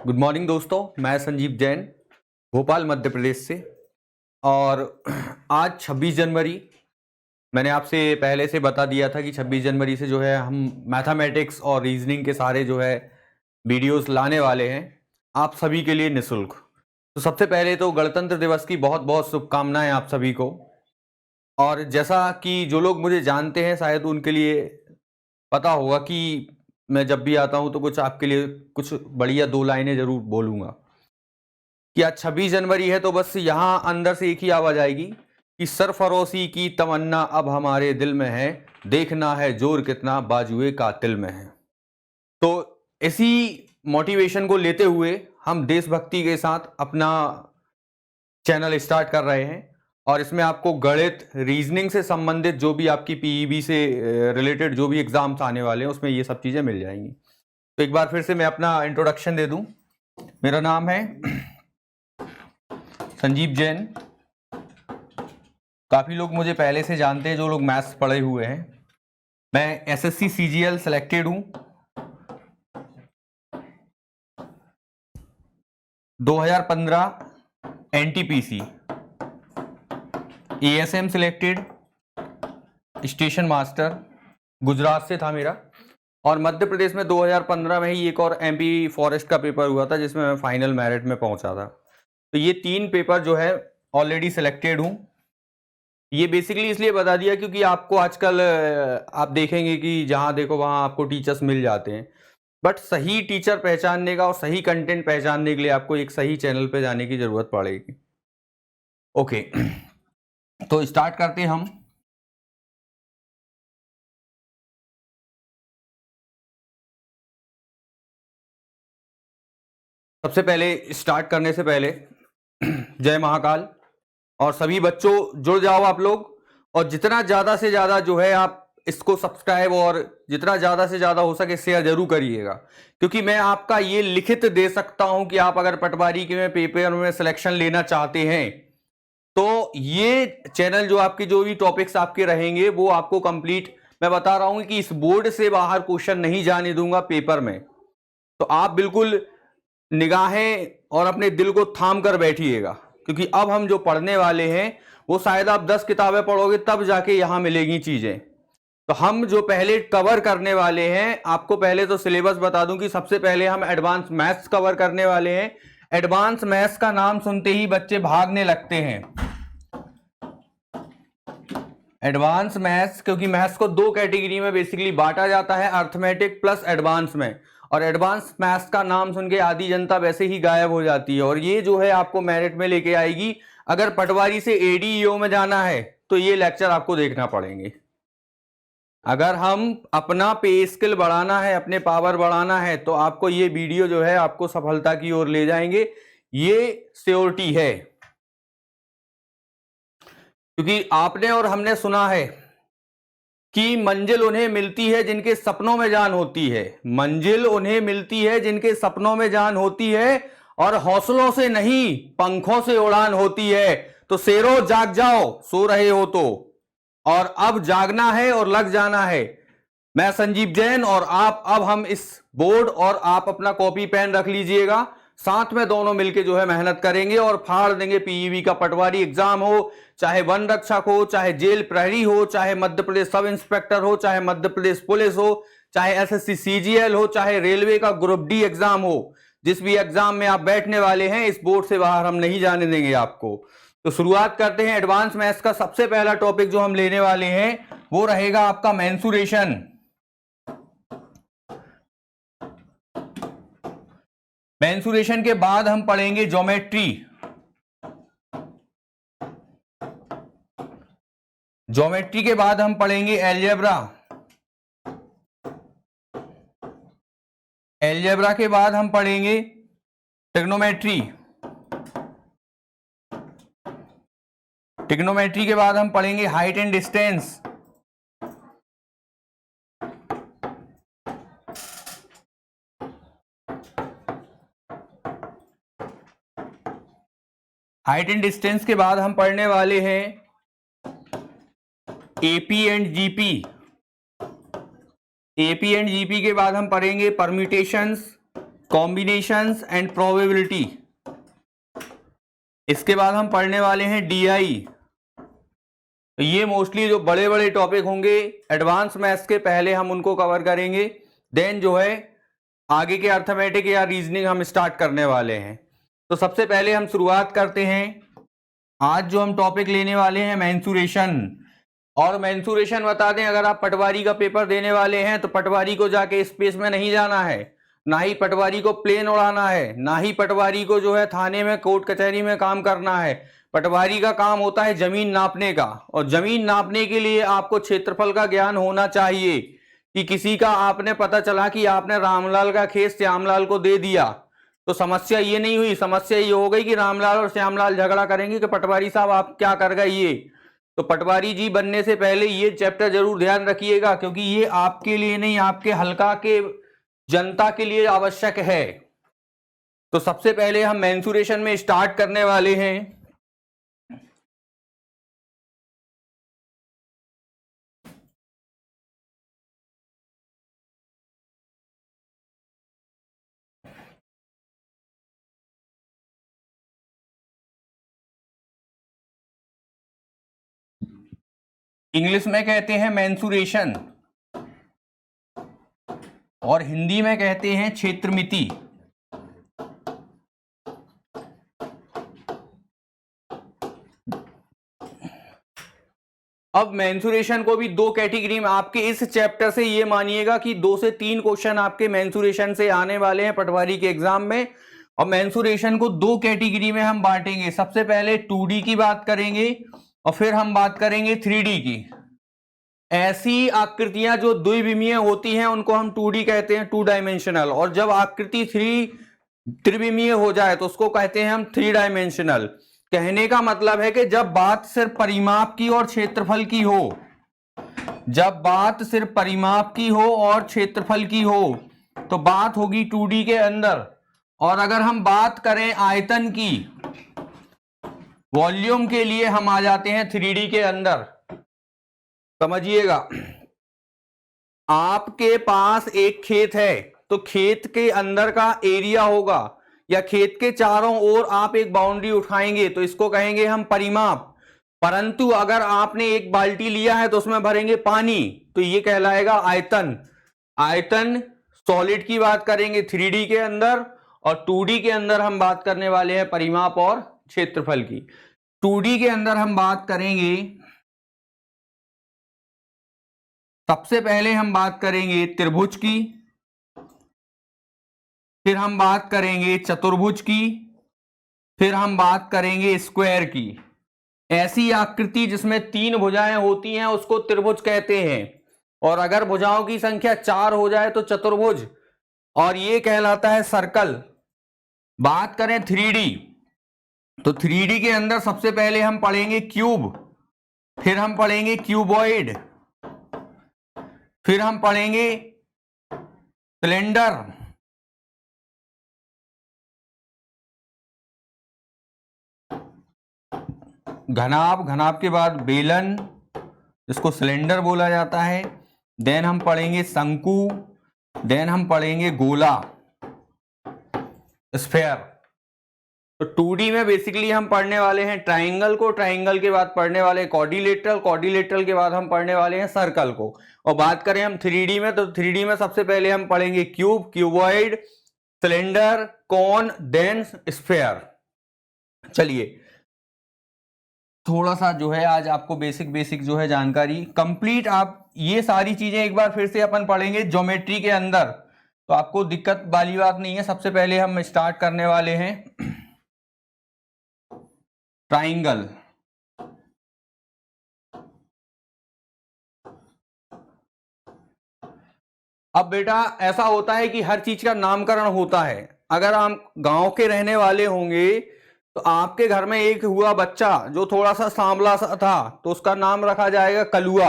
Good morning दोस्तों, मैं संजीव जैन भोपाल मध्य प्रदेश से। और आज 26 जनवरी, मैंने आपसे पहले से बता दिया था कि 26 जनवरी से जो है हम मैथमेटिक्स और रीजनिंग के सारे जो है वीडियोस लाने वाले हैं आप सभी के लिए निःशुल्क। तो सबसे पहले तो गणतंत्र दिवस की बहुत बहुत शुभकामनाएं आप सभी को। और जैसा कि जो लोग मुझे जानते हैं शायद उनके लिए पता होगा कि मैं जब भी आता हूं तो कुछ आपके लिए कुछ बढ़िया 2 लाइनें जरूर बोलूंगा कि आज 26 जनवरी है। तो बस यहाँ अंदर से एक ही आवाज आएगी कि सरफरोशी की तमन्ना अब हमारे दिल में है, देखना है जोर कितना बाजुए कातिल में है। तो इसी मोटिवेशन को लेते हुए हम देशभक्ति के साथ अपना चैनल स्टार्ट कर रहे हैं। और इसमें आपको गणित, रीजनिंग से संबंधित जो भी आपकी पीईबी से रिलेटेड जो भी एग्जाम्स आने वाले हैं उसमें ये सब चीजें मिल जाएंगी। तो एक बार फिर से मैं अपना इंट्रोडक्शन दे दूं। मेरा नाम है संजीव जैन। काफी लोग मुझे पहले से जानते हैं जो लोग मैथ्स पढ़े हुए हैं। मैं एसएससी सीजीएल सिलेक्टेड हूं 2015, NTPC ASM selected, station master Gujarat से था मेरा। और मध्य प्रदेश में 2015 में ही एक और एमपी फॉरेस्ट का पेपर हुआ था जिसमें मैं फाइनल मेरिट में पहुंचा था। तो ये 3 पेपर जो है ऑलरेडी सिलेक्टेड हूं। ये बेसिकली इसलिए बता दिया क्योंकि आपको आजकल आप देखेंगे कि जहां देखो वहां आपको टीचर्स मिल जाते हैं, बट सही टीचर पहचानने का और सही कंटेंट पहचानने के लिए आपको एक सही चैनल पे जाने की जरूरत पड़ेगी। ओके, तो स्टार्ट करते हैं हम। सबसे पहले स्टार्ट करने से पहले जय महाकाल। और सभी बच्चों जुड़ जाओ आप लोग, और जितना ज्यादा से ज्यादा जो है आप इसको सब्सक्राइब और जितना ज्यादा से ज्यादा हो सके शेयर जरूर करिएगा, क्योंकि मैं आपका ये लिखित दे सकता हूं कि आप अगर पटवारी के में पेपर में सिलेक्शन लेना चाहते हैं तो ये चैनल जो आपके जो भी टॉपिक्स आपके रहेंगे वो आपको कंप्लीट, मैं बता रहा हूं कि इस बोर्ड से बाहर क्वेश्चन नहीं जाने दूंगा पेपर में। तो आप बिल्कुल निगाहें और अपने दिल को थाम कर बैठिएगा, क्योंकि अब हम जो पढ़ने वाले हैं वो शायद आप 10 किताबें पढ़ोगे तब जाके यहां मिलेगी चीजें। तो हम जो पहले कवर करने वाले हैं, आपको पहले तो सिलेबस बता दूं कि सबसे पहले हम एडवांस मैथ्स कवर करने वाले हैं। एडवांस मैथ्स का नाम सुनते ही बच्चे भागने लगते हैं। एडवांस मैथ्स, क्योंकि मैथ्स को 2 कैटेगरी में बेसिकली बांटा जाता है, अर्थमेटिक प्लस एडवांस में। और एडवांस मैथ्स का नाम सुन के आधी जनता वैसे ही गायब हो जाती है, और ये जो है आपको मेरिट में लेके आएगी। अगर पटवारी से एडीईओ में जाना है तो ये लेक्चर आपको देखना पड़ेंगे। अगर हम अपना पे स्किल बढ़ाना है, अपने पावर बढ़ाना है, तो आपको ये वीडियो जो है आपको सफलता की ओर ले जाएंगे, ये श्योरिटी है। क्योंकि आपने और हमने सुना है कि मंजिल उन्हें मिलती है जिनके सपनों में जान होती है। मंजिल उन्हें मिलती है जिनके सपनों में जान होती है, और हौसलों से नहीं पंखों से उड़ान होती है। तो शेरों जाग जाओ, सो रहे हो तो, और अब जागना है और लग जाना है। मैं संजीव जैन और आप, अब हम इस बोर्ड, और आप अपना कॉपी पेन रख लीजिएगा, साथ में दोनों मिलकर जो है मेहनत करेंगे और फाड़ देंगे। पीईबी का पटवारी एग्जाम हो, चाहे वन रक्षक हो, चाहे जेल प्रहरी हो, चाहे मध्य प्रदेश सब इंस्पेक्टर हो, चाहे मध्य प्रदेश पुलिस हो, चाहे एसएससी सीजीएल हो, चाहे रेलवे का ग्रुप डी एग्जाम हो, जिस भी एग्जाम में आप बैठने वाले हैं इस बोर्ड से बाहर हम नहीं जाने देंगे आपको। तो शुरुआत करते हैं। एडवांस मैथ्स का सबसे पहला टॉपिक जो हम लेने वाले हैं वो रहेगा आपका मेंसुरेशन। मेंसुरेशन के बाद हम पढ़ेंगे ज्योमेट्री। ज्योमेट्री के बाद हम पढ़ेंगे एलजेब्रा। एलजेब्रा के बाद हम पढ़ेंगे ट्रिग्नोमेट्री। ट्रिग्नोमेट्री के बाद हम पढ़ेंगे height and distance. Height and distance के बाद हम पढ़ने वाले हैं AP and GP. AP and GP के बाद हम पढ़ेंगे परम्यूटेशंस, कॉम्बिनेशंस एंड प्रोबेबिलिटी। इसके बाद हम पढ़ने वाले हैं डीआई। तो ये मोस्टली जो बड़े बड़े टॉपिक होंगे एडवांस मैथ्स के, पहले हम उनको कवर करेंगे, देन जो है आगे के अर्थमेटिक या रीजनिंग हम स्टार्ट करने वाले हैं। तो सबसे पहले हम शुरुआत करते हैं। आज जो हम टॉपिक लेने वाले हैं मेंसुरेशन। और मेंसुरेशन बता दें, अगर आप पटवारी का पेपर देने वाले हैं तो पटवारी को जाके स्पेस में नहीं जाना है, ना ही पटवारी को प्लेन उड़ाना है, ना ही पटवारी को जो है थाने में कोर्ट कचहरी में काम करना है। पटवारी का काम होता है जमीन नापने का, और जमीन नापने के लिए आपको क्षेत्रफल का ज्ञान होना चाहिए। कि किसी का आपने पता चला कि आपने रामलाल का खेत श्यामलाल को दे दिया, तो समस्या ये नहीं हुई, समस्या ये हो गई कि रामलाल और श्यामलाल झगड़ा करेंगे कि पटवारी साहब आप क्या कर गए ये। तो पटवारी जी बनने से पहले ये चैप्टर जरूर ध्यान रखिएगा, क्योंकि ये आपके लिए नहीं, आपके हलका के जनता के लिए आवश्यक है। तो सबसे पहले हम मेंसुरेशन में स्टार्ट करने वाले हैं। इंग्लिश में कहते हैं मेंसुरेशन और हिंदी में कहते हैं क्षेत्रमिति। अब मेंसुरेशन को भी दो कैटेगरी में, आपके इस चैप्टर से ये मानिएगा कि 2 से 3 क्वेश्चन आपके मेंसुरेशन से आने वाले हैं पटवारी के एग्जाम में। और मेंसुरेशन को 2 कैटेगरी में हम बांटेंगे। सबसे पहले 2D की बात करेंगे और फिर हम बात करेंगे 3D की। ऐसी आकृतियां जो द्विविमीय होती हैं उनको हम 2D कहते हैं, 2 डायमेंशनल। और जब आकृति त्रिविमीय हो जाए तो उसको कहते हैं हम 3 डायमेंशनल। कहने का मतलब है कि जब बात सिर्फ परिमाप की और क्षेत्रफल की हो, जब बात सिर्फ परिमाप की हो और क्षेत्रफल की हो तो बात होगी 2D के अंदर। और अगर हम बात करें आयतन की, वॉल्यूम के लिए, हम आ जाते हैं 3D के अंदर। समझिएगा, आपके पास एक खेत है तो खेत के अंदर का एरिया होगा, या खेत के चारों ओर आप एक बाउंड्री उठाएंगे तो इसको कहेंगे हम परिमाप। परंतु अगर आपने एक बाल्टी लिया है तो उसमें भरेंगे पानी तो ये कहलाएगा आयतन। आयतन सॉलिड की बात करेंगे 3D के अंदर, और 2D के अंदर हम बात करने वाले हैं परिमाप और क्षेत्रफल की। 2D के अंदर हम बात करेंगे, सबसे पहले हम बात करेंगे त्रिभुज की, फिर हम बात करेंगे चतुर्भुज की, फिर हम बात करेंगे स्क्वायर की। ऐसी आकृति जिसमें 3 भुजाएं होती हैं उसको त्रिभुज कहते हैं, और अगर भुजाओं की संख्या 4 हो जाए तो चतुर्भुज, और ये कहलाता है सर्कल। बात करें 3D, तो 3D के अंदर सबसे पहले हम पढ़ेंगे क्यूब, फिर हम पढ़ेंगे क्यूबॉइड, फिर हम पढ़ेंगे सिलेंडर, घनाभ, घनाभ के बाद बेलन जिसको सिलेंडर बोला जाता है, देन हम पढ़ेंगे शंकु, देन हम पढ़ेंगे गोला, स्फेयर। तो 2D में बेसिकली हम पढ़ने वाले हैं ट्राइंगल को, ट्राइंगल के बाद पढ़ने वाले हैं क्वाड्रिलेटरल, क्वाड्रिलेटरल के बाद हम पढ़ने वाले हैं सर्कल को। और बात करें हम 3D में, तो 3D में सबसे पहले हम पढ़ेंगे क्यूब, क्यूबॉइड, सिलेंडर, कोन, देन स्फेयर। चलिए, थोड़ा सा जो है आज आपको बेसिक जो है जानकारी कंप्लीट, आप ये सारी चीजें एक बार फिर से अपन पढ़ेंगे ज्योमेट्री के अंदर, तो आपको दिक्कत वाली बात नहीं है। सबसे पहले हम स्टार्ट करने वाले हैं ट्राइंगल। अब बेटा ऐसा होता है कि हर चीज का नामकरण होता है। अगर आप गांव के रहने वाले होंगे तो आपके घर में एक हुआ बच्चा जो थोड़ा सा सांवला सा था तो उसका नाम रखा जाएगा कलुआ,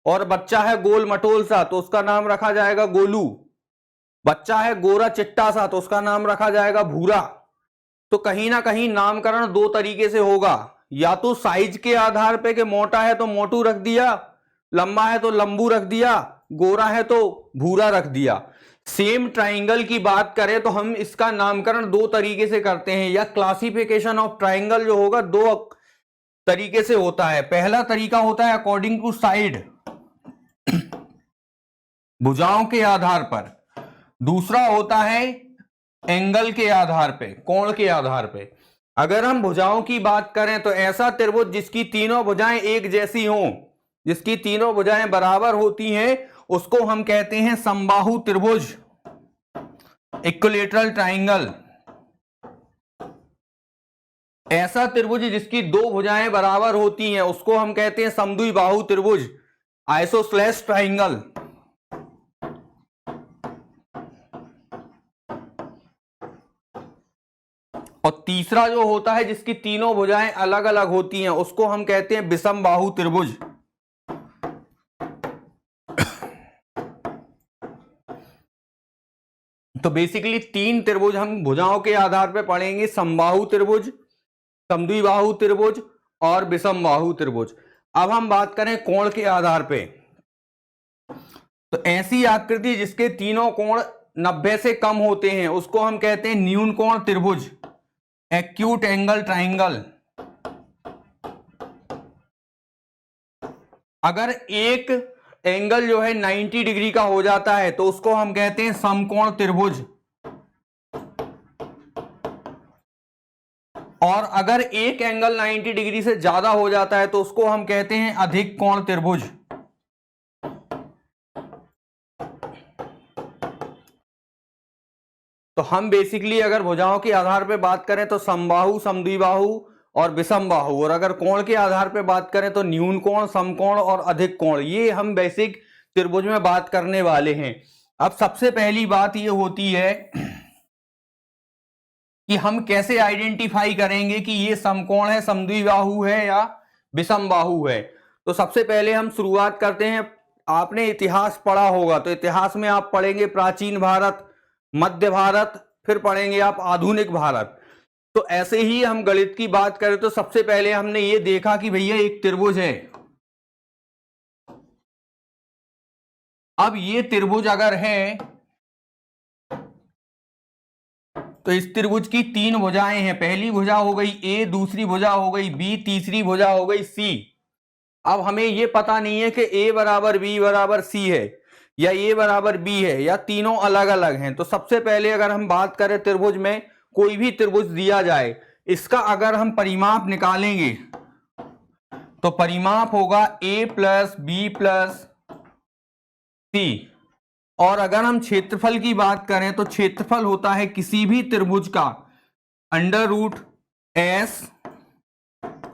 और बच्चा है गोल मटोल सा तो उसका नाम रखा जाएगा गोलू, बच्चा है गोरा चिट्टा सा तो उसका नाम रखा जाएगा भूरा। तो कहीं ना कहीं नामकरण 2 तरीके से होगा, या तो साइज के आधार पे कि मोटा है तो मोटू रख दिया, लंबा है तो लंबू रख दिया, गोरा है तो भूरा रख दिया। सेम ट्राइंगल की बात करें तो हम इसका नामकरण दो तरीके से करते हैं, या क्लासिफिकेशन ऑफ ट्राइंगल जो होगा दो तरीके से होता है। पहला तरीका होता है अकॉर्डिंग टू साइड, भुजाओं के आधार पर। दूसरा होता है एंगल के आधार पे, कोण के आधार पे। अगर हम भुजाओं की बात करें तो ऐसा त्रिभुज जिसकी तीनों भुजाएं एक जैसी हों, जिसकी तीनों भुजाएं बराबर होती हैं, उसको हम कहते हैं समबाहु त्रिभुज, इक्विलैटरल ट्राइंगल। ऐसा त्रिभुज जिसकी दो भुजाएं बराबर होती हैं उसको हम कहते हैं समद्विबाहु त्रिभुज, आइसोसेलेस ट्राइंगल। और तीसरा जो होता है जिसकी तीनों भुजाएं अलग अलग होती हैं उसको हम कहते हैं विषमबाहु त्रिभुज। तो बेसिकली तीन त्रिभुज हम भुजाओं के आधार पर पढ़ेंगे, समबाहु त्रिभुज, समद्विबाहु त्रिभुज और विषमबाहु त्रिभुज। अब हम बात करें कोण के आधार पे, तो ऐसी आकृति जिसके तीनों कोण 90 से कम होते हैं उसको हम कहते हैं न्यून कोण त्रिभुज, एक्यूट एंगल ट्राइंगल। अगर एक एंगल जो है 90 डिग्री का हो जाता है तो उसको हम कहते हैं समकोण त्रिभुज, और अगर एक एंगल 90 डिग्री से ज्यादा हो जाता है तो उसको हम कहते हैं अधिक कोण त्रिभुज। तो हम बेसिकली अगर भुजाओं के आधार पे बात करें तो समबाहु, समद्विबाहु और विषमबाहु, और अगर कोण के आधार पे बात करें तो न्यून कोण, समकोण और अधिक कोण, ये हम बेसिक त्रिभुज में बात करने वाले हैं। अब सबसे पहली बात ये होती है कि हम कैसे आइडेंटिफाई करेंगे कि ये समकोण है, समद्विबाहु है या विषमबाहु है। तो सबसे पहले हम शुरुआत करते हैं, आपने इतिहास पढ़ा होगा तो इतिहास में आप पढ़ेंगे प्राचीन भारत, मध्य भारत, फिर पढ़ेंगे आप आधुनिक भारत। तो ऐसे ही हम गणित की बात करें तो सबसे पहले हमने ये देखा कि भैया एक त्रिभुज है। अब ये त्रिभुज अगर है तो इस त्रिभुज की तीन भुजाएं हैं, पहली भुजा हो गई ए, दूसरी भुजा हो गई बी, तीसरी भुजा हो गई सी। अब हमें ये पता नहीं है कि ए बराबर बी बराबर सी है या ए बराबर बी है या तीनों अलग अलग हैं। तो सबसे पहले अगर हम बात करें त्रिभुज में, कोई भी त्रिभुज दिया जाए, इसका अगर हम परिमाप निकालेंगे तो परिमाप होगा ए प्लस बी प्लस सी। और अगर हम क्षेत्रफल की बात करें तो क्षेत्रफल होता है किसी भी त्रिभुज का under root S,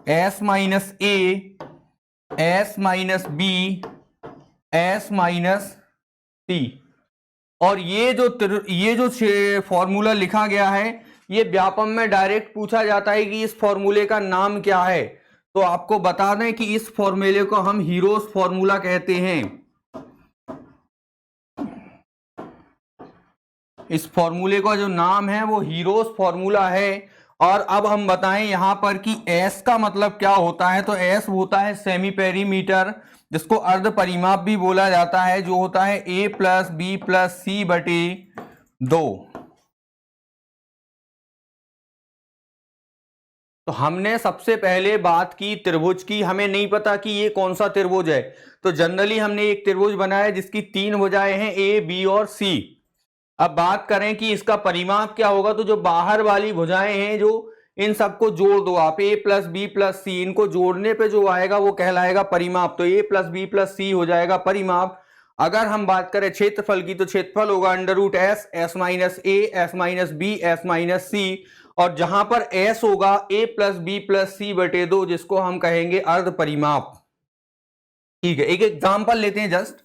S minus A, S minus B, S minus C. और ये जो फॉर्मूला लिखा गया है ये व्यापम में डायरेक्ट पूछा जाता है कि इस फॉर्मूले का नाम क्या है। तो आपको बता दें कि इस फॉर्मूले को हम हीरोस फॉर्मूला कहते हैं। इस फॉर्मूले का जो नाम है वो हीरोस फॉर्मूला है। और अब हम बताएं यहां पर कि एस का मतलब क्या होता है। तो एस होता है सेमी पेरीमीटर, जिसको अर्ध परिमाप भी बोला जाता है, जो होता है ए प्लस बी प्लस सी बटे 2। तो हमने सबसे पहले बात की त्रिभुज की, हमें नहीं पता कि ये कौन सा त्रिभुज है, तो जनरली हमने एक त्रिभुज बनाया जिसकी तीन भुजाएं हैं ए, बी और सी। अब बात करें कि इसका परिमाप क्या होगा, तो जो बाहर वाली भुजाएं हैं, जो इन सबको जोड़ दो आप, ए प्लस बी प्लस सी, इनको जोड़ने पे जो आएगा वो कहलाएगा परिमाप। तो ए प्लस बी प्लस सी हो जाएगा परिमाप। अगर हम बात करें क्षेत्रफल की तो क्षेत्रफल होगा under root S, S minus A, S minus B, S minus C. और जहां पर एस होगा A plus B plus C बटे 2, जिसको हम कहेंगे अर्ध परिमाप। ठीक है, एक एग्जाम्पल लेते हैं जस्ट।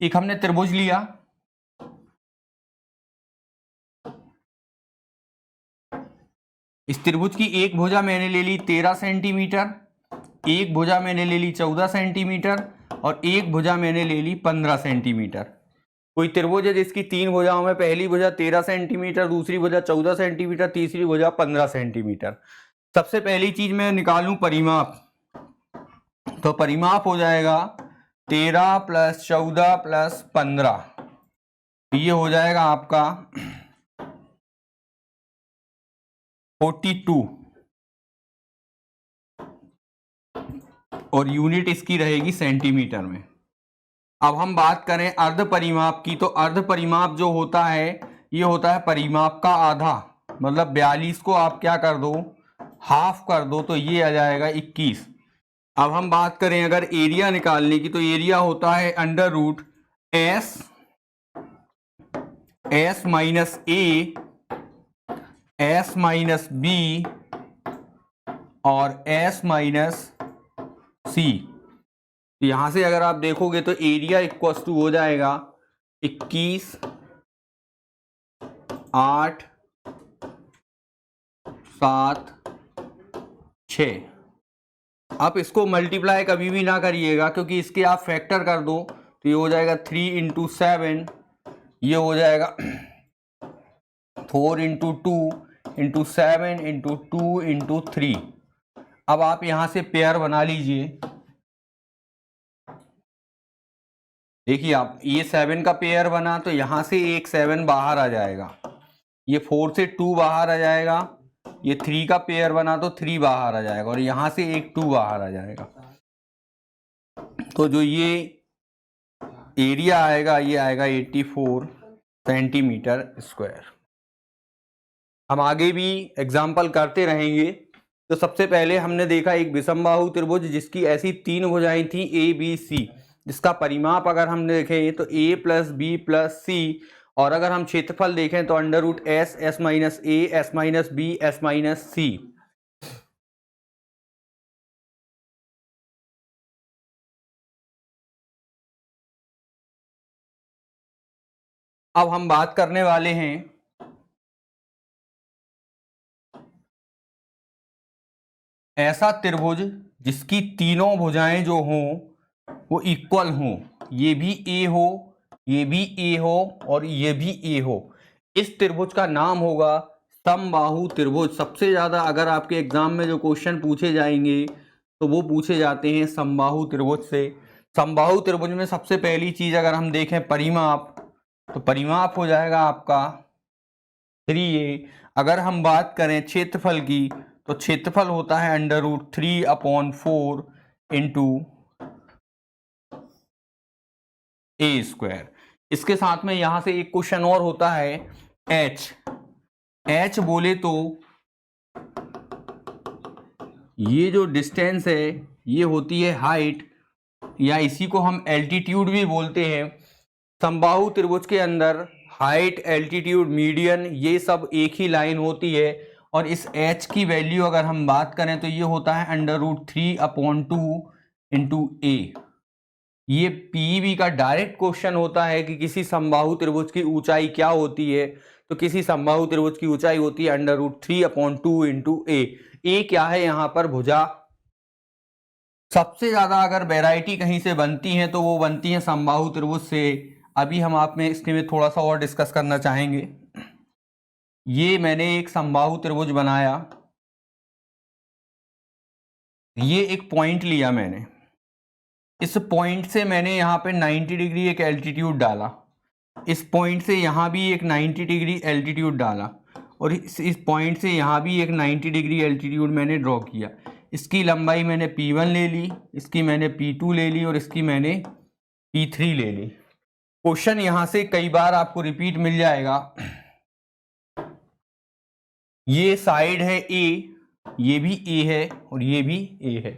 एक हमने त्रिभुज लिया, इस त्रिभुज की एक भुजा मैंने ले ली 13 सेंटीमीटर, एक भुजा मैंने ले ली 14 सेंटीमीटर और एक भुजा मैंने ले ली 15 सेंटीमीटर। कोई त्रिभुज है जिसकी 3 भुजाओं में पहली भुजा 13 सेंटीमीटर, दूसरी भुजा 14 सेंटीमीटर, तीसरी भुजा 15 सेंटीमीटर। सबसे पहली चीज मैं निकालूं परिमाप, तो परिमाप हो जाएगा 13 + 14 + 15, ये हो जाएगा आपका 42 और यूनिट इसकी रहेगी सेंटीमीटर में। अब हम बात करें अर्ध परिमाप की, तो अर्ध परिमाप जो होता है ये होता है परिमाप का आधा, मतलब 42 को आप क्या कर दो, हाफ कर दो, तो ये आ जाएगा 21। अब हम बात करें अगर एरिया निकालने की, तो एरिया होता है √S S - A S - B और S - C। यहां से अगर आप देखोगे तो एरिया इक्वल्स टू हो जाएगा 21 8 7 6। आप इसको मल्टीप्लाई कभी भी ना करिएगा, क्योंकि इसके आप फैक्टर कर दो तो ये हो जाएगा 3 × 7, ये हो जाएगा 4 × 2 × 7 × 2 × 3। अब आप यहां से पेयर बना लीजिए। देखिए आप, ये 7 का पेयर बना तो यहां से एक 7 बाहर आ जाएगा, ये 4 से 2 बाहर आ जाएगा, ये 3 का पेयर बना तो 3 बाहर आ जाएगा, और यहां से एक 2 बाहर आ जाएगा। तो जो ये एरिया आएगा ये आएगा 84 सेंटीमीटर स्क्वायर। हम आगे भी एग्जाम्पल करते रहेंगे। तो सबसे पहले हमने देखा एक विषमबाहु त्रिभुज जिसकी ऐसी 3 भुजाएं थी ABC, जिसका परिमाप अगर हम देखें तो A + B + C, और अगर हम क्षेत्रफल देखें तो √S S - A S - B S - C। अब हम बात करने वाले हैं ऐसा त्रिभुज जिसकी तीनों भुजाएं जो हों वो इक्वल हों, ये भी A हो, ये भी A हो और ये भी A हो। इस त्रिभुज का नाम होगा समबाहु त्रिभुज। सबसे ज्यादा अगर आपके एग्जाम में जो क्वेश्चन पूछे जाएंगे तो वो पूछे जाते हैं समबाहु त्रिभुज से। समबाहु त्रिभुज में सबसे पहली चीज अगर हम देखें परिमाप, तो परिमाप हो जाएगा आपका 3A। अगर हम बात करें क्षेत्रफल की, तो क्षेत्रफल होता है √3/4 × A²। इसके साथ में यहां से एक क्वेश्चन और होता है H बोले तो ये जो डिस्टेंस है ये होती है हाइट, या इसी को हम एल्टीट्यूड भी बोलते हैं। समबाहु त्रिभुज के अंदर हाइट, एल्टीट्यूड, मीडियन ये सब एक ही लाइन होती है। और इस H की वैल्यू अगर हम बात करें तो ये होता है √3/2 × A। ये पीईबी का डायरेक्ट क्वेश्चन होता है कि किसी समबाहु त्रिभुज की ऊंचाई क्या होती है, तो किसी समबाहु त्रिभुज की ऊंचाई होती है √3/2 × A। ए क्या है यहाँ पर, भुजा। सबसे ज्यादा अगर वैरायटी कहीं से बनती है तो वो बनती है समबाहु त्रिभुज से। अभी हम आप में इसके में थोड़ा सा और डिस्कस करना चाहेंगे। ये मैंने एक समबाहु त्रिभुज बनाया, ये एक पॉइंट लिया मैंने, इस पॉइंट से मैंने यहाँ पे 90 डिग्री एक एल्टीट्यूड डाला, इस पॉइंट से यहाँ भी एक 90 डिग्री एल्टीट्यूड डाला, और इस पॉइंट से यहाँ भी एक 90 डिग्री एल्टीट्यूड मैंने ड्रॉ किया। इसकी लंबाई मैंने P1 ले ली, इसकी मैंने P2 ले ली और इसकी मैंने P3 ले ली। क्वेश्चन यहाँ से कई बार आपको रिपीट मिल जाएगा। ये साइड है A, ये भी A है और ये भी A है।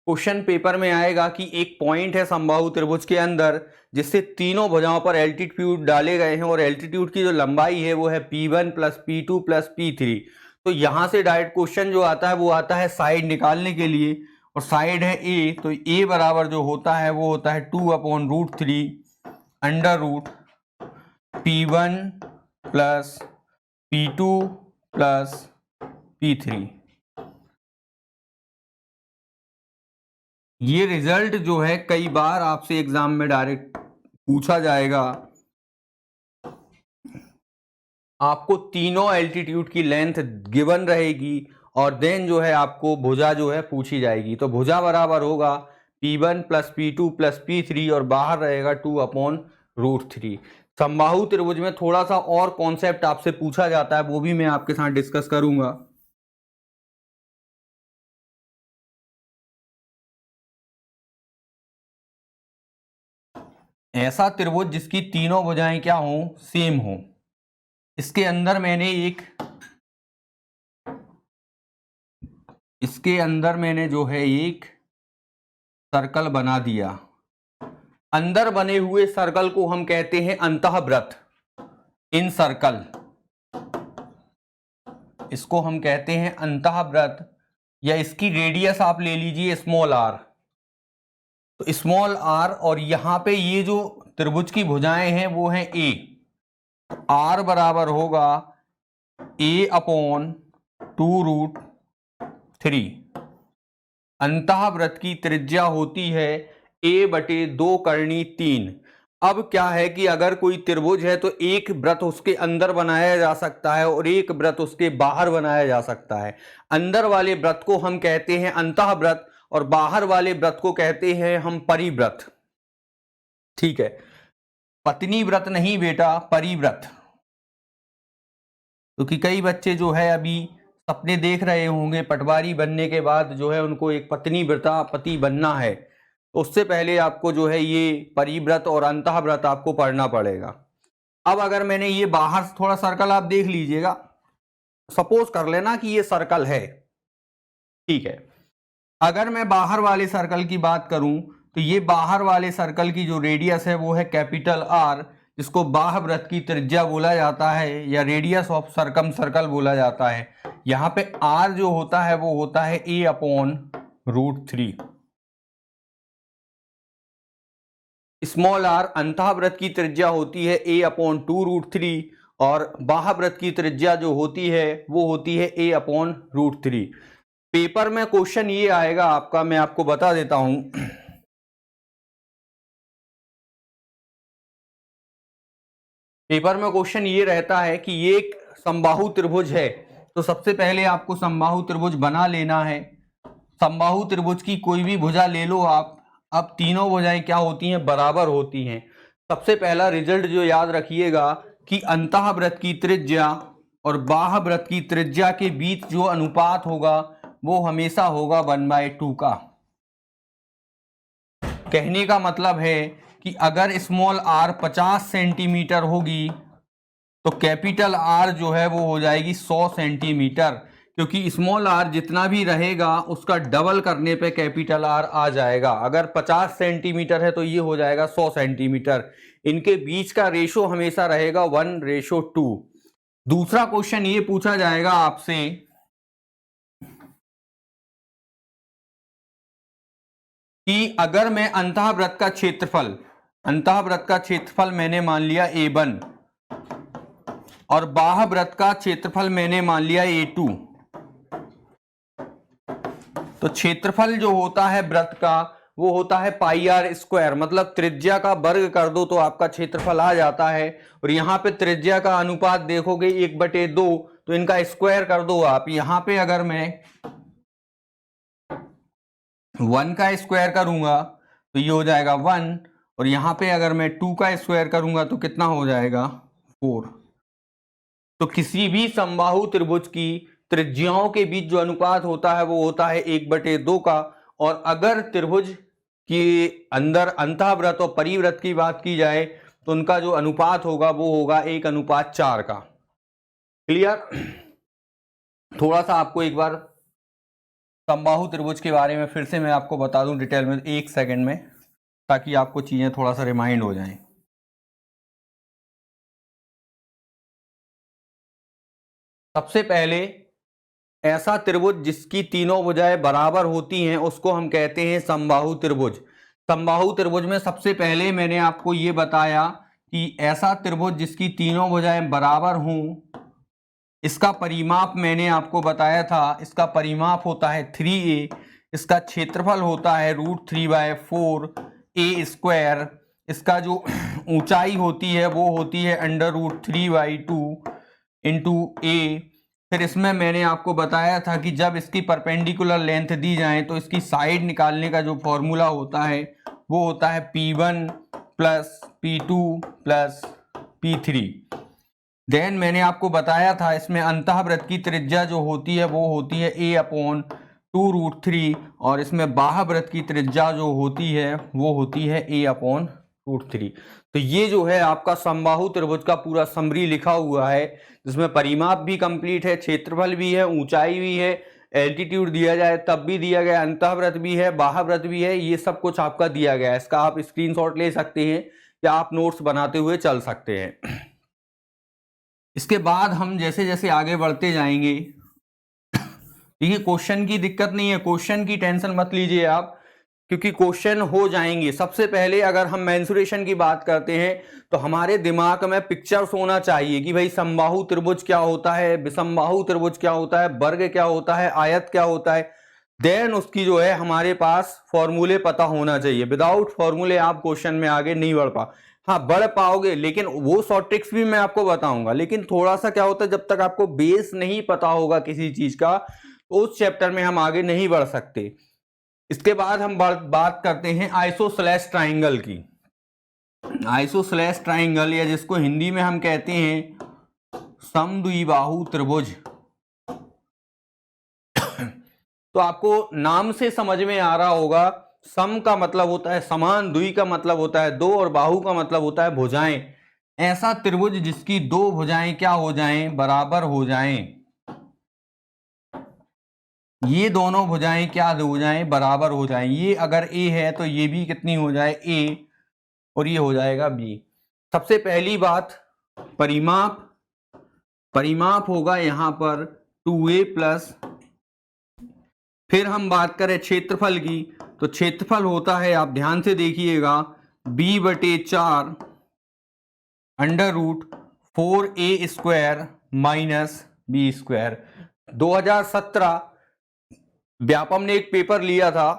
क्वेश्चन पेपर में आएगा कि एक पॉइंट है समबाहु त्रिभुज के अंदर जिससे तीनों भुजाओं पर एल्टीट्यूड डाले गए हैं, और एल्टीट्यूड की जो लंबाई है वो है P1 + P2 + P3। तो यहां से डायरेक्ट क्वेश्चन जो आता है वो आता है साइड निकालने के लिए, और साइड है A, तो A बराबर जो होता है वो होता है 2/√3 √P1 + P2 + P3। ये रिजल्ट जो है कई बार आपसे एग्जाम में डायरेक्ट पूछा जाएगा आपको तीनों एल्टीट्यूड की लेंथ गिवन रहेगी और देन जो है आपको भुजा जो है पूछी जाएगी। तो भुजा बराबर होगा P1 plus P2 plus P3 और बाहर रहेगा 2/√3। समबाहु त्रिभुज में थोड़ा सा और कॉन्सेप्ट आपसे पूछा जाता है, वो भी मैं आपके साथ डिस्कस करूंगा। ऐसा त्रिभुज जिसकी तीनों भुजाएं क्या हो, सेम हो। इसके अंदर मैंने जो है एक सर्कल बना दिया। अंदर बने हुए सर्कल को हम कहते हैं अंतःवृत्त, इन सर्कल, इसको हम कहते हैं अंतःवृत्त, या इसकी रेडियस आप ले लीजिए स्मॉल r। तो स्मॉल r, और यहां पे ये जो त्रिभुज की भुजाएं हैं वो हैं a। r बराबर होगा a/2√3। अंतःवृत्त की त्रिज्या होती है a/2 * 3। अब क्या है कि अगर कोई त्रिभुज है तो एक वृत्त उसके अंदर बनाया जा सकता है और एक वृत्त उसके बाहर बनाया जा सकता है। अंदर वाले वृत्त को हम कहते हैं अंतःवृत्त और बाहर वाले वृत्त को कहते हैं हम परिवृत्त। ठीक है, पत्नी व्रत नहीं बेटा, परिव्रत। क्योंकि कई बच्चे जो है अभी सपने देख रहे होंगे पटवारी बनने के बाद जो है उनको एक पत्नी व्रता पति बनना है, तो उससे पहले आपको जो है ये परिव्रत और अंतःव्रत आपको पढ़ना पड़ेगा। अब अगर मैंने ये बाहर थोड़ा सर्कल आप देख लीजिएगा, सपोज कर लेना कि ये सर्कल है, ठीक है। अगर मैं बाहर वाले सर्कल की बात करूं तो ये बाहर वाले सर्कल की जो रेडियस है वो है कैपिटल R, जिसको बाह्यवृत्त की त्रिज्या बोला जाता है या रेडियस ऑफ सर्कम सर्कल बोला जाता है। यहां पे R जो होता है वो होता है a/√3। स्मॉल r अंतःवृत्त की त्रिज्या होती है a/2√3 और बाह्यवृत्त की त्रिज्या जो होती है वो होती है a/√3। पेपर में क्वेश्चन ये आएगा आपका, मैं आपको बता देता हूं। पेपर में क्वेश्चन ये रहता है कि ये एक समबाहु त्रिभुज है, तो सबसे पहले आपको समबाहु त्रिभुज बना लेना है। समबाहु त्रिभुज की कोई भी भुजा ले लो आप। अब तीनों भुजाएं क्या होती हैं, बराबर होती हैं। सबसे पहला रिजल्ट जो याद रखिएगा कि अंतःवृत्त की त्रिज्या और बाह्यवृत्त की त्रिज्या के बीच जो अनुपात होगा वो हमेशा होगा 1/2 का। कहने का मतलब है कि अगर स्मॉल r 50 सेंटीमीटर होगी तो कैपिटल R जो है वो हो जाएगी 100 सेंटीमीटर, क्योंकि स्मॉल r जितना भी रहेगा उसका डबल करने पे कैपिटल R आ जाएगा। अगर 50 सेंटीमीटर है तो ये हो जाएगा 100 सेंटीमीटर। इनके बीच का रेशो हमेशा रहेगा 1:2। दूसरा क्वेश्चन ये पूछा जाएगा आपसे कि अगर मैं अंतःवृत्त का क्षेत्रफल मैंने मान लिया A1 और बाह्यवृत्त का क्षेत्रफल मैंने मान लिया A2, तो क्षेत्रफल जो होता है वृत्त का वो होता है πr², मतलब त्रिज्या का वर्ग कर दो तो आपका क्षेत्रफल आ जाता है। और यहाँ पे त्रिज्या का अनुपात देखोगे 1/2, तो इनका स्क्वायर कर दो आप। यहाँ पे अगर मैं 1 का स्क्वायर करूंगा तो ये हो जाएगा 1, और यहाँ पे अगर मैं 2 का स्क्वायर करूंगा तो कितना हो जाएगा 4। तो किसी भी समबाहु त्रिभुज की त्रिज्याओं के बीच जो अनुपात होता है वो होता है 1/2 का। और अगर त्रिभुज के अंदर अंतःवृत्त और परिवृत्त की बात की जाए तो उनका जो अनुपात होगा वो होगा 1:4 का। क्लियर? थोड़ा सा आपको एक बार समबाहु त्रिभुज के बारे में फिर से मैं आपको बता दूं डिटेल में 1 सेकंड में, ताकि आपको चीजें थोड़ा सा रिमाइंड हो जाएं। सबसे पहले ऐसा त्रिभुज जिसकी तीनों भुजाएं बराबर होती हैं उसको हम कहते हैं समबाहु त्रिभुज। समबाहु त्रिभुज में सबसे पहले मैंने आपको ये बताया कि ऐसा त्रिभुज जिसकी तीनों भुजाएं बराबर हों, इसका परिमाप मैंने आपको बताया था, इसका परिमाप होता है 3a, इसका क्षेत्रफल होता है √3/4 a², इसका जो ऊंचाई होती है वो होती है √3/2, इंटू ए। फिर इसमें मैंने आपको बताया था कि जब इसकी परपेंडिकुलर लेंथ दी जाए तो इसकी साइड निकालने का जो फॉर्मूला होता है वो होता है P1 plus P2 plus P3। Then मैंने आपको बताया था इसमें अंतःवृत्त की त्रिज्या जो होती है वो होती है a/2√3 और इसमें बाह्यवृत्त की त्रिज्या जो होती है वो होती है a/√3। तो ये जो है आपका समबाहु त्रिभुज का पूरा समरी लिखा हुआ है, जिसमें परिमाप भी कंप्लीट है, क्षेत्रफल भी है, ऊंचाई भी है, एल्टीट्यूड दिया जाए तब भी दिया गया, अंतःवृत्त भी है, बाह्यवृत्त भी है, ये सब कुछ आपका दिया गया है। इसका आप स्क्रीनशॉट ले सकते हैं या आप नोट्स बनाते हुए चल सकते हैं। इसके बाद हम जैसे जैसे आगे बढ़ते जाएंगे, देखिए क्वेश्चन की दिक्कत नहीं है, क्वेश्चन की टेंशन मत लीजिए आप, क्योंकि क्वेश्चन हो जाएंगे। सबसे पहले अगर हम मेंसुरेशन की बात करते हैं तो हमारे दिमाग में पिक्चर्स होना चाहिए कि भाई समबाहु त्रिभुज क्या होता है, विषमबाहु त्रिभुज क्या होता है, वर्ग क्या होता है, आयत क्या होता है। देन उसकी जो है हमारे पास फॉर्मूले पता होना चाहिए। विदाउट फॉर्मूले आप क्वेश्चन में आगे नहीं बढ़ हाँ बढ़ पाओगे, लेकिन वो शॉर्ट ट्रिक्स भी मैं आपको बताऊंगा। लेकिन थोड़ा सा क्या होता है, जब तक आपको बेस नहीं पता होगा किसी चीज का तो उस चैप्टर में हम आगे नहीं बढ़ सकते। इसके बाद हम बात करते हैं आइसोसेलेस ट्राइंगल की। आइसोसेलेस ट्राइंगल या जिसको हिंदी में हम कहते हैं समद्विबाहु त्रिभुज। तो आपको नाम से समझ में आ रहा होगा, सम का मतलब होता है समान, द्वि का मतलब होता है दो और बाहु का मतलब होता है भुजाएं। ऐसा त्रिभुज जिसकी दो भुजाएं क्या हो जाएं, बराबर हो जाएं। ये दोनों भुजाएं क्या हो जाएं, बराबर हो जाएं। ये अगर ए है तो ये भी कितनी हो जाए, ए, और ये हो जाएगा बी। सबसे पहली बात परिमाप, परिमाप होगा यहां पर 2a प्लस। फिर हम बात करें क्षेत्रफल की तो क्षेत्रफल होता है, आप ध्यान से देखिएगा, b/4 √4a² minus b²। 2017 Vyapam ने एक पेपर लिया था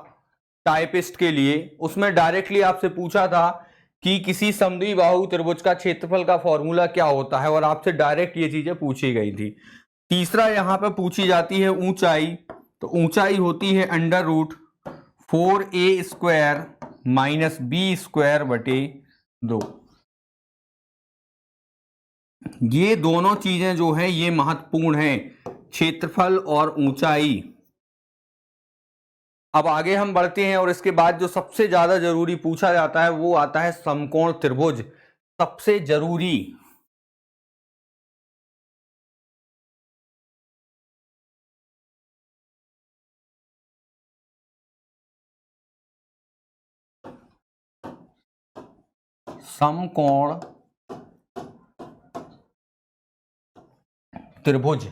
टाइपिस्ट के लिए, उसमें डायरेक्टली आपसे पूछा था कि किसी समद्विबाहु त्रिभुज का क्षेत्रफल का फॉर्मूला क्या होता है, और आपसे डायरेक्ट ये चीजें पूछी गई थी। तीसरा यहां पे पूछी जाती है ऊंचाई, तो ऊंचाई होती है √4a² माइनस b²/2। ये दोनों चीजें जो है ये महत्वपूर्ण है, क्षेत्रफल और ऊंचाई। अब आगे हम बढ़ते हैं और इसके बाद जो सबसे ज्यादा जरूरी पूछा जाता है वो आता है समकोण त्रिभुज। सबसे जरूरी, समकोण त्रिभुज,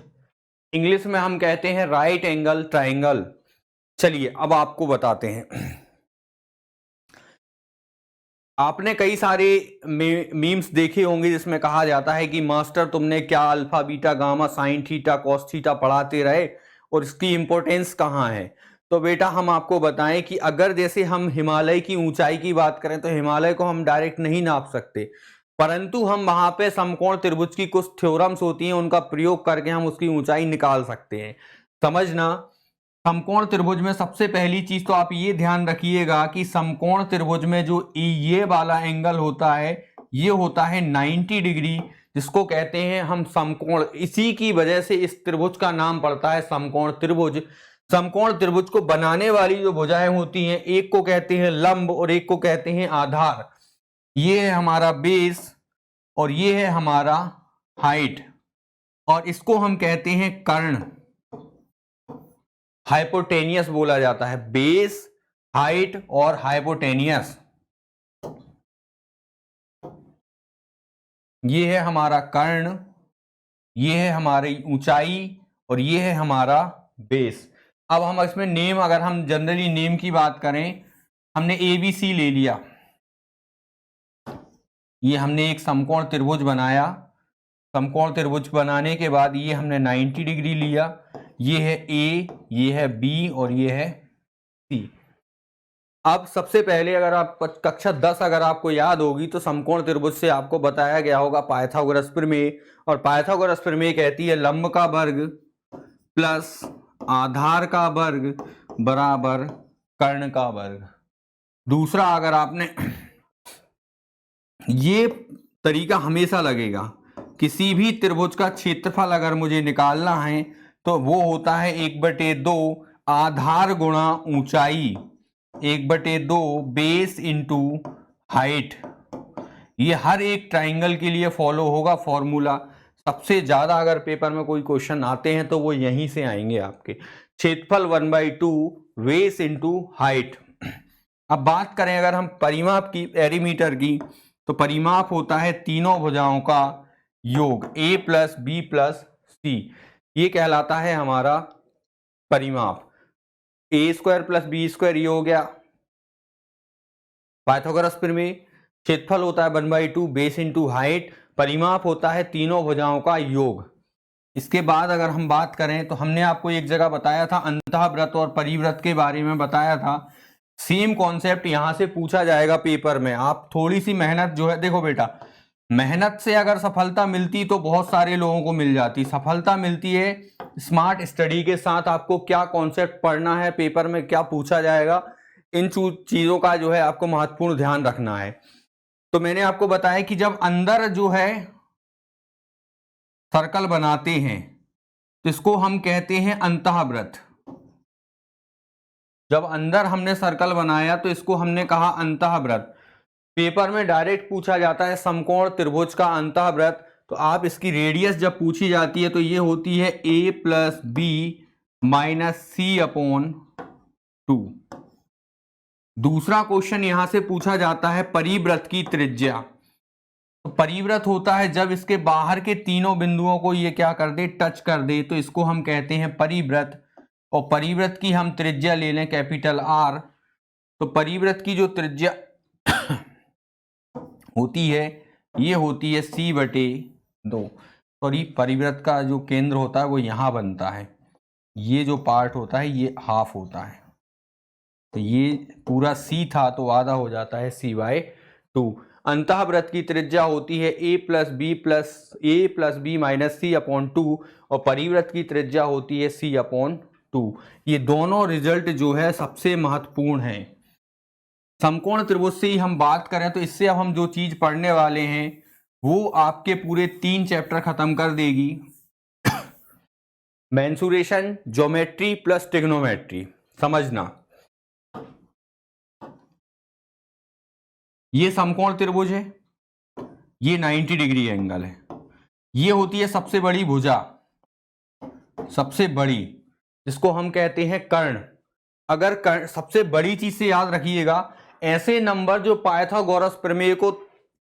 इंग्लिश में हम कहते हैं राइट एंगल ट्राइंगल। चलिए अब आपको बताते हैं। आपने कई सारे मीम्स देखे होंगे जिसमें कहा जाता है कि मास्टर तुमने क्या alpha beta gamma sine theta cos theta पढ़ाते रहे और इसकी इंपॉर्टेंस कहाँ है। तो बेटा हम आपको बताएं कि अगर जैसे हम हिमालय की ऊंचाई की बात करें तो हिमालय को हम डायरेक्ट नहीं नाप सकते, परंतु हम वहां पे समकोण त्रिभुज की कुछ थ्योरम्स होती हैं, उनका प्रयोग करके हम उसकी ऊंचाई निकाल सकते हैं। समझना, समकोण त्रिभुज में सबसे पहली चीज तो आप ये ध्यान रखिएगा कि समकोण त्रिभुज में जो ये वाला एंगल होता है ये होता है 90 डिग्री, जिसको कहते हैं हम समकोण। इसी की वजह से इस त्रिभुज का नाम पड़ता है समकोण त्रिभुज। समकोण त्रिभुज को बनाने वाली जो भुजाएं होती हैं, एक को कहते हैं लंब और एक को कहते हैं आधार। ये है हमारा बेस और ये है हमारा हाइट, और इसको हम कहते हैं कर्ण, हाइपोटेनियस बोला जाता है। बेस, हाइट और हाइपोटेनियस, ये है हमारा कर्ण, ये है हमारी ऊंचाई और ये है हमारा बेस। अब हम इसमें नेम, अगर हम जनरली नेम की बात करें, हमने ABC ले लिया, ये हमने एक समकोण त्रिभुज बनाया। समकोण त्रिभुज बनाने के बाद ये हमने 90 डिग्री लिया, ये है A, ये है B और ये है C। अब सबसे पहले अगर आप कक्षा 10 अगर आपको याद होगी तो समकोण त्रिभुज से आपको बताया गया होगा पाइथागोरस प्रमेय, और पाइथागोरस प्रमेय कहती है लंब का वर्ग प्लस आधार का वर्ग बराबर कर्ण का वर्ग। दूसरा, अगर आपने ये तरीका हमेशा लगेगा, किसी भी त्रिभुज का क्षेत्रफल अगर मुझे निकालना है तो वो होता है 1/2 आधार गुणा ऊंचाई, 1/2 बेस इंटू हाइट। ये हर एक ट्राइंगल के लिए फॉलो होगा फॉर्मूला। सबसे ज्यादा अगर पेपर में कोई क्वेश्चन आते हैं तो वो यहीं से आएंगे आपके। क्षेत्रफल 1/2 बेस इंटू हाइट। अब बात करें अगर हम परिमाप की, पेरीमीटर की, तो परिमाप होता है तीनों भुजाओं का योग, a प्लस बी प्लस सी, ये कहलाता है हमारा परिमाप। ए स्क्वायर प्लस बी स्क्वायर ये हो गया पाइथागोरस प्रमेय। क्षेत्रफल होता है 1/2 बेस इंटू हाइट, परिमाप होता है तीनों भुजाओं का योग। इसके बाद अगर हम बात करें तो हमने आपको एक जगह बताया था अंतःव्रत और परिव्रत के बारे में बताया था। सेम कॉन्सेप्ट यहां से पूछा जाएगा पेपर में। आप थोड़ी सी मेहनत जो है, देखो बेटा, मेहनत से अगर सफलता मिलती तो बहुत सारे लोगों को मिल जाती। सफलता मिलती है स्मार्ट स्टडी के साथ। आपको क्या कॉन्सेप्ट पढ़ना है, पेपर में क्या पूछा जाएगा, इन चीजों का जो है आपको महत्वपूर्ण ध्यान रखना है। तो मैंने आपको बताया कि जब अंदर जो है सर्कल बनाते हैं तो इसको हम कहते हैं अंतःव्रत। जब अंदर हमने सर्कल बनाया तो इसको हमने कहा अंतःव्रत। पेपर में डायरेक्ट पूछा जाता है समकोण त्रिभुज का अंतःव्रत, तो आप इसकी रेडियस जब पूछी जाती है तो ये होती है a plus B minus C upon 2। दूसरा क्वेश्चन यहां से पूछा जाता है परिव्रत की त्रिज्या। तो परिव्रत होता है जब इसके बाहर के तीनों बिंदुओं को ये क्या कर दे, टच कर दे, तो इसको हम कहते हैं परिव्रत। और परिव्रत की हम त्रिज्या ले लें कैपिटल R, तो परिव्रत की जो त्रिज्या होती है ये होती है c/2। सॉरी, परिव्रत का जो केंद्र होता है वो यहां बनता है, ये जो पार्ट होता है ये हाफ होता है, तो ये पूरा c था तो आधा हो जाता है c/2। अंतःव्रत की त्रिज्या होती है a plus B minus C upon 2, और परिव्रत की त्रिज्या होती है c/2। ये दोनों रिजल्ट जो है सबसे महत्वपूर्ण है। समकोण त्रिभुज से ही हम बात करें तो इससे अब हम जो चीज पढ़ने वाले हैं वो आपके पूरे 3 चैप्टर खत्म कर देगी। Mensuration, geometry plus trigonometry. समझना, ये समकोण त्रिभुज है, ये 90 डिग्री एंगल है, ये होती है सबसे बड़ी भुजा, सबसे बड़ी, जिसको हम कहते हैं कर्ण। अगर कर्ण, सबसे बड़ी चीज से याद रखिएगा, ऐसे नंबर जो पाइथागोरस प्रमेय को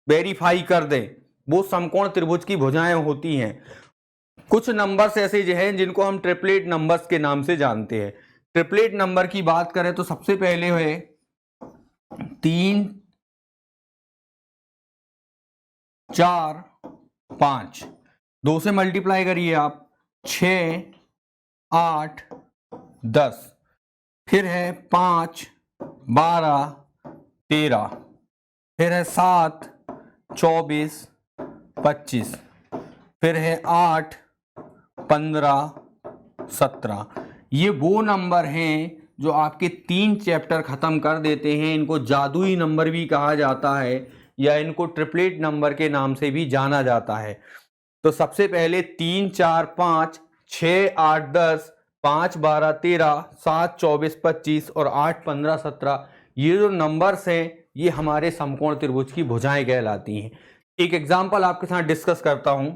वेरीफाई कर दें वो समकोण त्रिभुज की भुजाएं होती हैं। कुछ नंबर्स ऐसे जो हैं जिनको हम ट्रिपलेट नंबर्स के नाम से जानते हैं। ट्रिपलेट नंबर की बात करें तो सबसे पहले है 3, 4, 5, 2 से मल्टीप्लाई करिए आप, 6, 8, 10, फिर है 5, 12, 13, फिर है 7, 24, 25, फिर है 8, 15, 17। ये वो नंबर हैं जो आपके 3 चैप्टर खत्म कर देते हैं। इनको जादुई नंबर भी कहा जाता है या इनको ट्रिपलेट नंबर के नाम से भी जाना जाता है। तो सबसे पहले 3, 4, 5, 6, 8, 10, 5, 12, 13, 7, 24, 25 और 8, 15, 17, ये जो नंबर्स हैं ये हमारे समकोण त्रिभुज की भुजाएं कहलाती हैं। एक एग्जांपल आपके साथ डिस्कस करता हूं।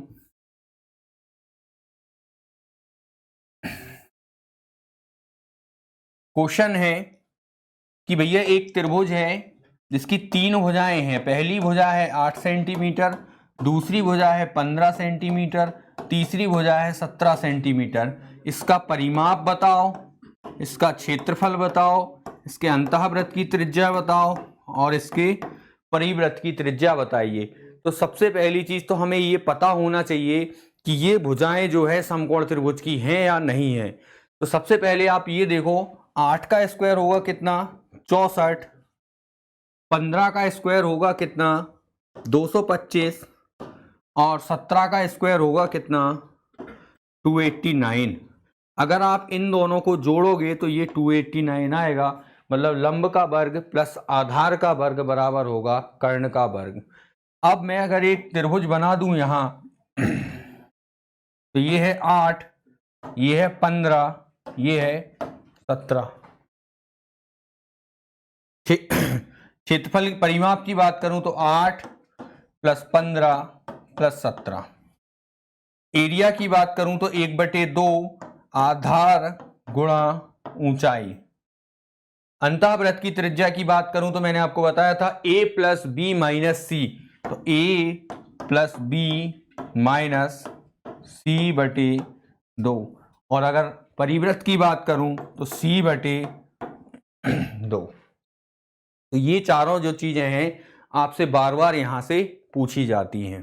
क्वेश्चन है कि भैया एक त्रिभुज है जिसकी 3 भुजाएं हैं। पहली भुजा है 8 सेंटीमीटर, दूसरी भुजा है 15 सेंटीमीटर, तीसरी भुजा है 17 सेंटीमीटर। इसका परिमाप बताओ, इसका क्षेत्रफल बताओ, इसके अंतःव्रत की त्रिज्या बताओ और इसके परिव्रत की त्रिज्या बताइए। तो सबसे पहली चीज तो हमें ये पता होना चाहिए कि ये भुजाएं जो है समकोण त्रिभुज की हैं या नहीं है। तो सबसे पहले आप ये देखो, 8 का स्क्वायर होगा कितना, 64, 15 का स्क्वायर होगा कितना 225 और 17 का स्क्वायर होगा कितना 289। अगर आप इन दोनों को जोड़ोगे तो ये 289 आएगा। मतलब लंब का वर्ग प्लस आधार का वर्ग बराबर होगा कर्ण का वर्ग। अब मैं अगर एक त्रिभुज बना दूं यहां तो ये है 8, ये है 15, ये है 17। क्षेत्रफल परिमाप की बात करूं तो 8 + 15 + 17। एरिया की बात करूं तो 1/2 आधार गुणा ऊंचाई। अंतःवृत्त की त्रिज्या की बात करूं तो मैंने आपको बताया था a + b - c, तो a + b - c/2। और अगर परिवृत्त की बात करूं तो c/2। तो ये चारों जो चीजें हैं आपसे बार बार यहां से पूछी जाती हैं।